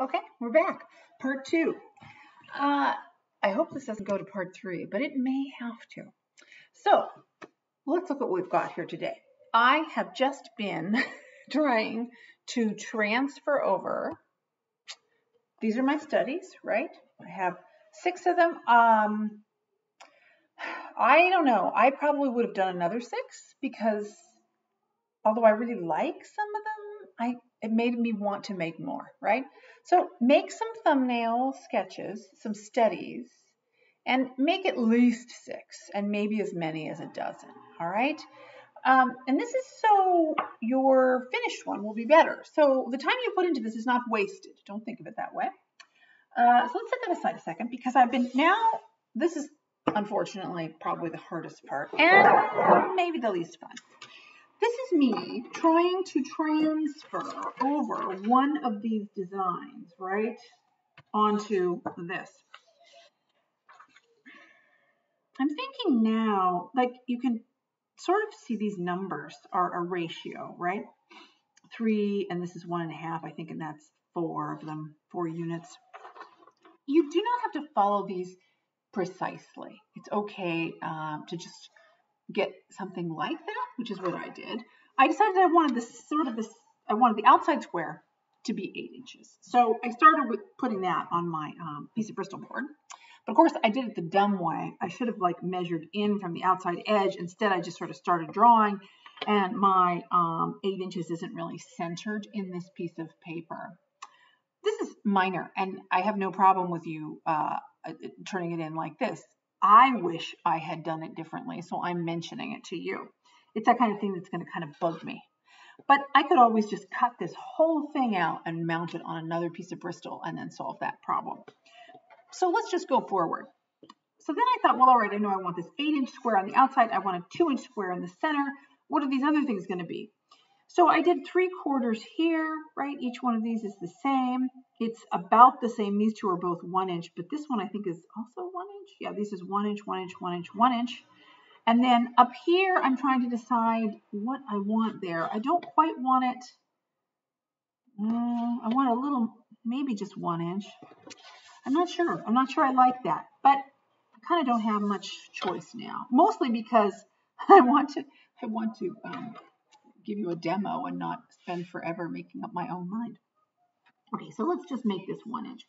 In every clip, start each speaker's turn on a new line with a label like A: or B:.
A: Okay, we're back. Part two. I hope this doesn't go to part three, but it may have to. So let's look at what we've got here today. I have just been trying to transfer over. These are my studies, right? I have 6 of them. I don't know. I probably would have done another 6 because although I really like some of them, it made me want to make more, right? So make some thumbnail sketches, some studies, and make at least 6 and maybe as many as a dozen, all right? And this is so your finished one will be better. So the time you put into this is not wasted. Don't think of it that way. So let's set that aside a second because this is unfortunately probably the hardest part and maybe the least fun. This is me trying to transfer over one of these designs, right, onto this. I'm thinking now, like you can sort of see these numbers are a ratio, right? 3, and this is 1.5, I think, and that's 4 of them, 4 units. You do not have to follow these precisely. It's okay to just get something like that, which is what I did. I decided I wanted I wanted the outside square to be 8 inches. So I started with putting that on my piece of Bristol board. But of course, I did it the dumb way. I should have like measured in from the outside edge. Instead, I just sort of started drawing, and my 8 inches isn't really centered in this piece of paper. This is minor, and I have no problem with you turning it in like this. I wish I had done it differently, so I'm mentioning it to you. It's that kind of thing that's going to kind of bug me. But I could always just cut this whole thing out and mount it on another piece of Bristol and then solve that problem. So let's just go forward. So then I thought, well, all right, I know I want this 8-inch square on the outside. I want a 2-inch square in the center. What are these other things going to be? So I did 3/4 here, right? Each one of these is the same. It's about the same. These two are both 1 inch, but this one I think is also 1 inch. Yeah, this is 1 inch, 1 inch, 1 inch, 1 inch. And then up here, I'm trying to decide what I want there. I don't quite want it. I want a little, maybe just 1 inch. I'm not sure. I'm not sure I like that, but I kind of don't have much choice now. Mostly because I want to give you a demo and not spend forever making up my own mind. Okay, so let's just make this 1 inch.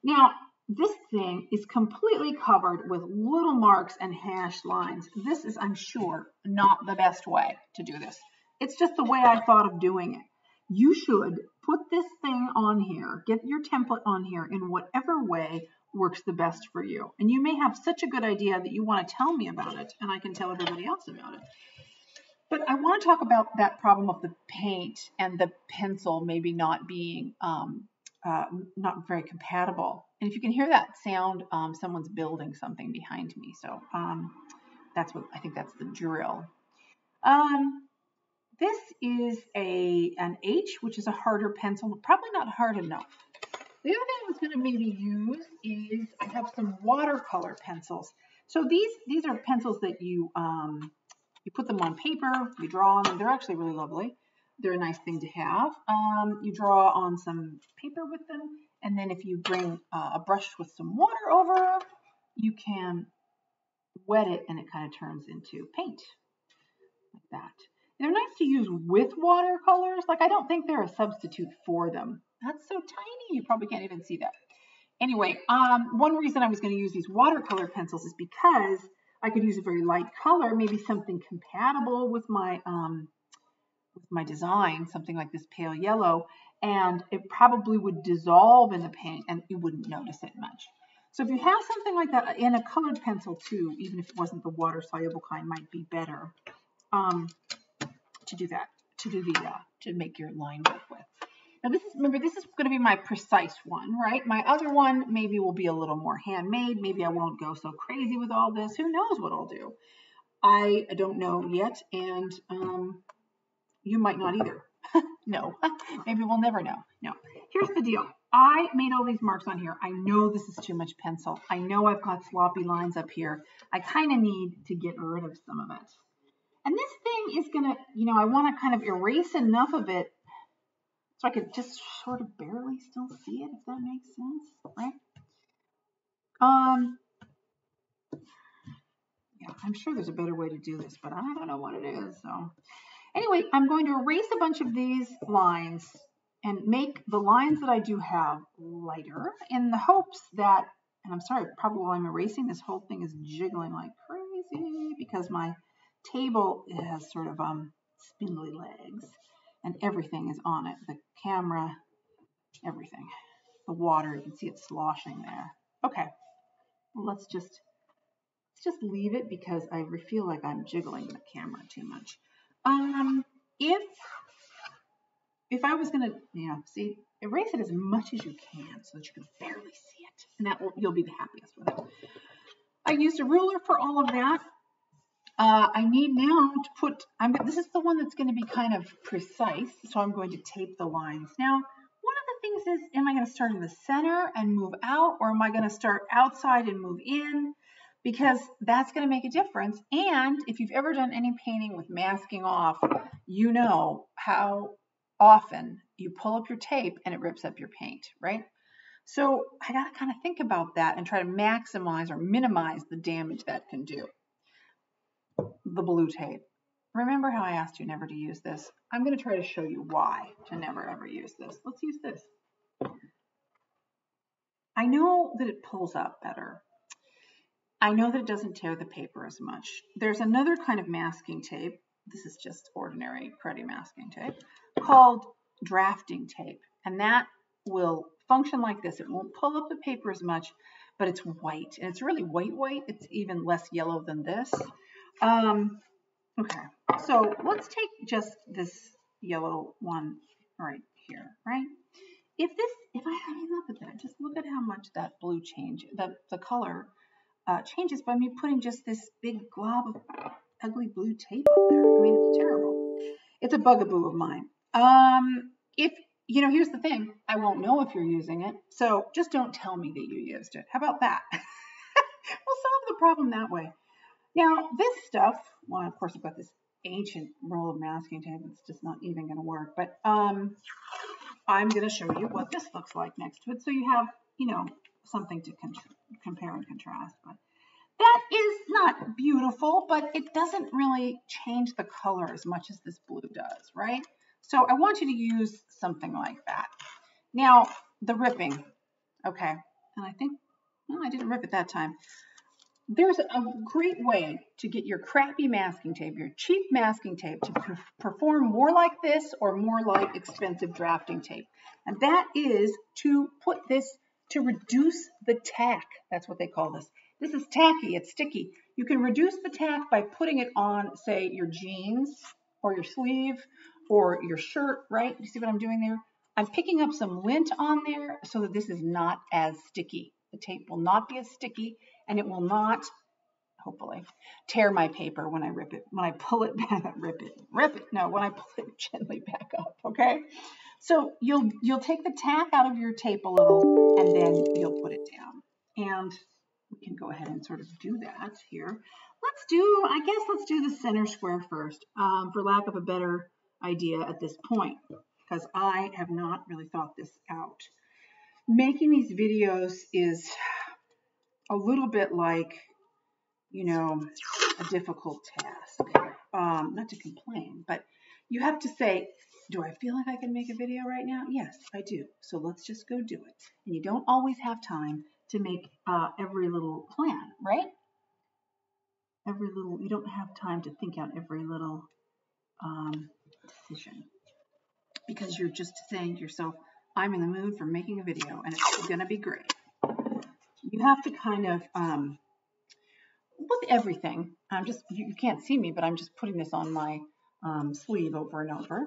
A: Now, this thing is completely covered with little marks and hashed lines. This is, I'm sure, not the best way to do this. It's just the way I thought of doing it. You should put this thing on here, get your template on here in whatever way works the best for you. And you may have such a good idea that you want to tell me about it, and I can tell everybody else about it. But I want to talk about that problem of the paint and the pencil maybe not being not very compatible. And if you can hear that sound, someone's building something behind me. So that's what I think that's the drill. This is an H, which is a harder pencil, probably not hard enough. The other thing I was going to maybe use is I have some watercolor pencils. So these are pencils that you put them on paper, you draw on them. They're actually really lovely. They're a nice thing to have. You draw on some paper with them, and then if you bring a brush with some water over, you can wet it, and it kind of turns into paint like that. And they're nice to use with watercolors. Like, I don't think they're a substitute for them. That's so tiny, you probably can't even see that. Anyway, one reason I was going to use these watercolor pencils is because I could use a very light color, maybe something compatible with my design, something like this pale yellow, and it probably would dissolve in the paint and you wouldn't notice it much. So if you have something like that in a colored pencil too, even if it wasn't the water soluble kind, might be better to do that, to make your line work with. Now remember, this is going to be my precise one, right? My other one maybe will be a little more handmade. Maybe I won't go so crazy with all this. Who knows what I'll do? I don't know yet, and you might not either. No, maybe we'll never know. No, here's the deal. I made all these marks on here. I know this is too much pencil. I know I've got sloppy lines up here. I kind of need to get rid of some of it. And this thing is going to, I want to kind of erase enough of it So I could just sort of barely still see it, if that makes sense, right? Yeah, I'm sure there's a better way to do this, but I don't know what it is. So anyway, I'm going to erase a bunch of these lines and make the lines that I do have lighter in the hopes that, and I'm sorry, probably while I'm erasing, this whole thing is jiggling like crazy because my table has sort of spindly legs and everything is on it. The camera, everything. The water, you can see it sloshing there. Okay, well, let's just leave it because I feel like I'm jiggling the camera too much. If I was gonna, see, erase it as much as you can so that you can barely see it, and you'll be the happiest with it. I used a ruler for all of that. I need now to put, this is the one that's going to be kind of precise, so I'm going to tape the lines. Now, one of the things is, am I going to start in the center and move out, or am I going to start outside and move in? Because that's going to make a difference. And if you've ever done any painting with masking off, you know how often you pull up your tape and it rips up your paint, right? So I got to kind of think about that and try to maximize or minimize the damage that can do. The blue tape. Remember how I asked you never to use this? I'm going to try to show you why to never ever use this. Let's use this. I know that it pulls up better. I know that it doesn't tear the paper as much. There's another kind of masking tape. This is just ordinary Cruddy masking tape called drafting tape. And that will function like this. It won't pull up the paper as much, but it's white. And it's really white. It's even less yellow than this. Okay, so let's take just this yellow one right here, right? If I look at that, just look at how much that blue the color changes by me putting just this big glob of ugly blue tape up there. I mean, it's terrible. It's a bugaboo of mine. Here's the thing. I won't know if you're using it, so just don't tell me that you used it. How about that? We'll solve the problem that way. Now, this stuff, well, of course, I've got this ancient roll of masking tape. It's just not even going to work. But I'm going to show you what this looks like next to it. So you have, something to compare and contrast. But that is not beautiful, but it doesn't really change the color as much as this blue does, right? So I want you to use something like that. Now, the ripping. Okay. And I think, well, I didn't rip it that time. There's a great way to get your crappy masking tape, your cheap masking tape, to perform more like this or more like expensive drafting tape. And that is to put this, to reduce the tack. That's what they call this. This is tacky, it's sticky. You can reduce the tack by putting it on, say, your jeans or your sleeve or your shirt, right? You see what I'm doing there? I'm picking up some lint on there so that this is not as sticky. The tape will not be as sticky. And it will not, hopefully, tear my paper when I rip it. When I pull it back, rip it. No, when I pull it gently back up, okay? So you'll take the tack out of your tape a little, and then you'll put it down. And we can go ahead and sort of do that here. Let's do the center square first, for lack of a better idea at this point, because I have not really thought this out. Making these videos is a little bit like, a difficult task. Not to complain, but you have to say, do I feel like I can make a video right now? Yes, I do. So let's just go do it. And you don't always have time to make every little plan, right? You don't have time to think out every little decision. Because you're just saying to yourself, I'm in the mood for making a video and it's going to be great. You have to kind of, with everything, you can't see me, but I'm just putting this on my sleeve over and over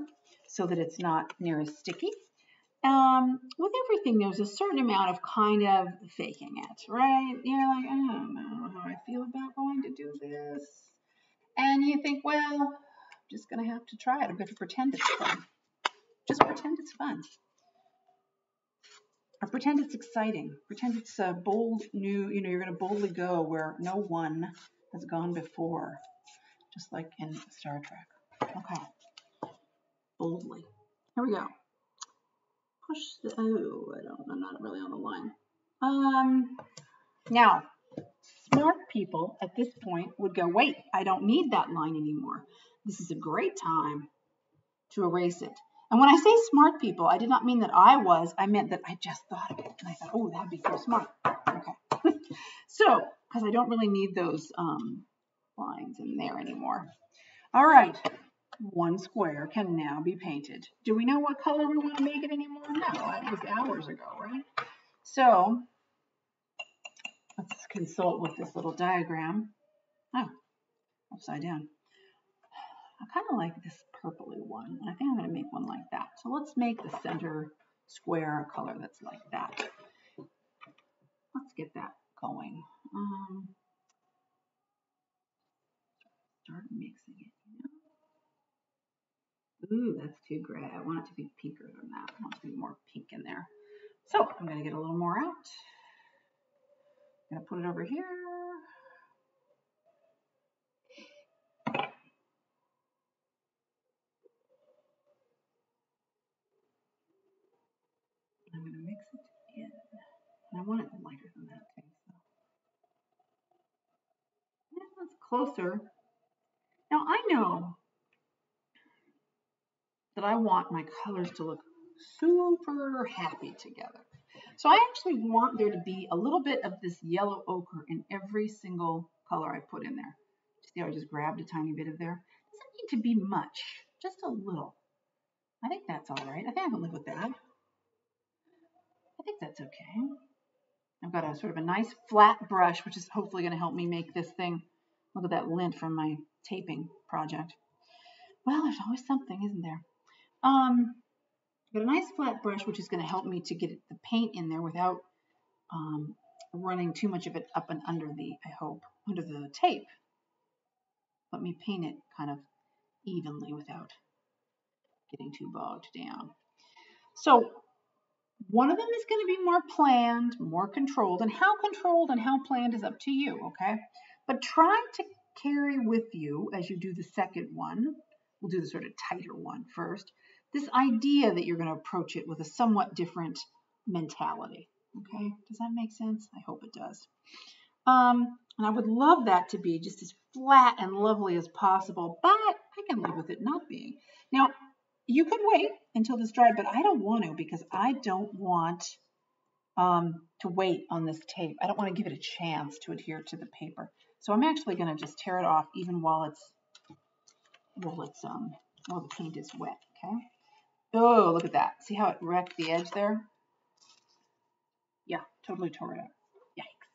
A: so that it's not near as sticky. With everything, there's a certain amount of kind of faking it, right? You're like, I don't know how I feel about going to do this. And you think, well, I'm just going to have to try it. I'm going to pretend it's fun. Just pretend it's fun. Or pretend it's exciting. Pretend it's a bold new, you're going to boldly go where no one has gone before. Just like in Star Trek. Okay. Boldly. Here we go. push the, oh, I'm not really on the line. Now, smart people at this point would go, wait, I don't need that line anymore. This is a great time to erase it. And when I say smart people, I did not mean that I was, I meant that I just thought of it. And I thought, oh, that'd be so smart. Okay. So, because I don't really need those lines in there anymore. All right. One square can now be painted. Do we know what color we want to make it anymore? No, that was hours ago, right? So, let's consult with this little diagram. Oh, upside down. I kind of like this purpley one. I think I'm going to make one like that. So let's make the center square a color that's like that. Let's get that going. Start mixing it. Ooh, that's too gray. I want it to be pinker than that. I want it to be more pink in there. So I'm going to get a little more out. I'm going to put it over here. I'm going to mix it in. And I want it lighter than that too. So. Yeah, that's closer. Now I know that I want my colors to look super happy together. So I actually want there to be a little bit of this yellow ochre in every single color I put in there. See how I just grabbed a tiny bit of there? It doesn't need to be much, just a little. I think that's all right. I think I can live with that. I think that's okay. I've got a sort of a nice flat brush, which is hopefully going to help me make this thing. Look at that lint from my taping project. Well, there's always something, isn't there? Got a nice flat brush, which is going to help me to get the paint in there without running too much of it up and under the, I hope, under the tape. Let me paint it kind of evenly without getting too bogged down. So one of them is going to be more planned, more controlled, and how planned is up to you, okay? But try to carry with you as you do the second one. We'll do the sort of tighter one first. This idea that you're going to approach it with a somewhat different mentality, okay? Does that make sense? I hope it does. And I would love that to be just as flat and lovely as possible, but I can live with it not being. Now, you could wait until this dried, but I don't want to because I don't want to wait on this tape. I don't want to give it a chance to adhere to the paper. So I'm actually going to just tear it off even while the paint is wet, okay? Oh, look at that. See how it wrecked the edge there? Yeah, totally tore it up. Yikes.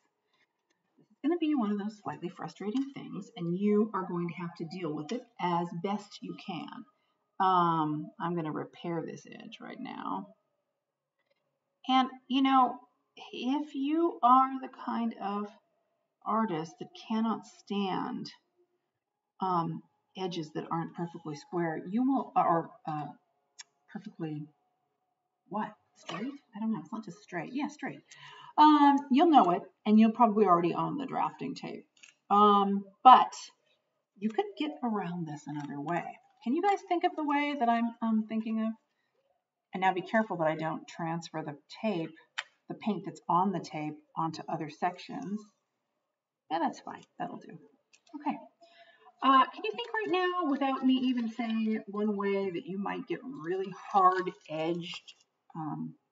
A: This is going to be one of those slightly frustrating things, and you are going to have to deal with it as best you can. I'm going to repair this edge right now. And, you know, if you are the kind of artist that cannot stand edges that aren't perfectly square, you will, or perfectly, what? Straight? I don't know. It's not just straight. Yeah, straight. You'll know it, and you'll probably already own the drafting tape. But you could get around this another way. Can you guys think of the way that I'm thinking of? And now be careful that I don't transfer the tape, the paint that's on the tape, onto other sections. Yeah, that's fine. That'll do. Okay. Can you think right now, without me even saying it, one way that you might get really hard-edged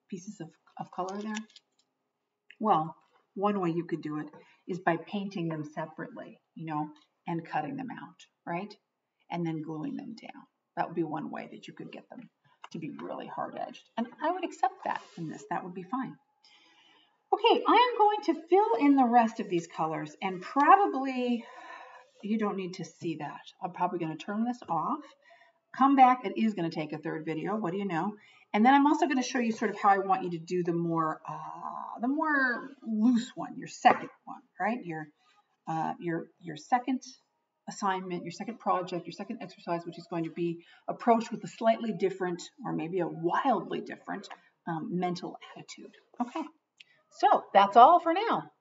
A: pieces of color there? Well, one way you could do it is by painting them separately, you know, and cutting them out, right? And then gluing them down. That would be one way that you could get them to be really hard-edged. And I would accept that in this. That would be fine. Okay, I am going to fill in the rest of these colors, and probably you don't need to see that. I'm probably going to turn this off, come back. It is going to take a third video. What do you know? And then I'm also going to show you sort of how I want you to do the more loose one, your second one, right? Your second assignment, your second project, your second exercise, which is going to be approached with a slightly different, or maybe a wildly different mental attitude. Okay, so that's all for now.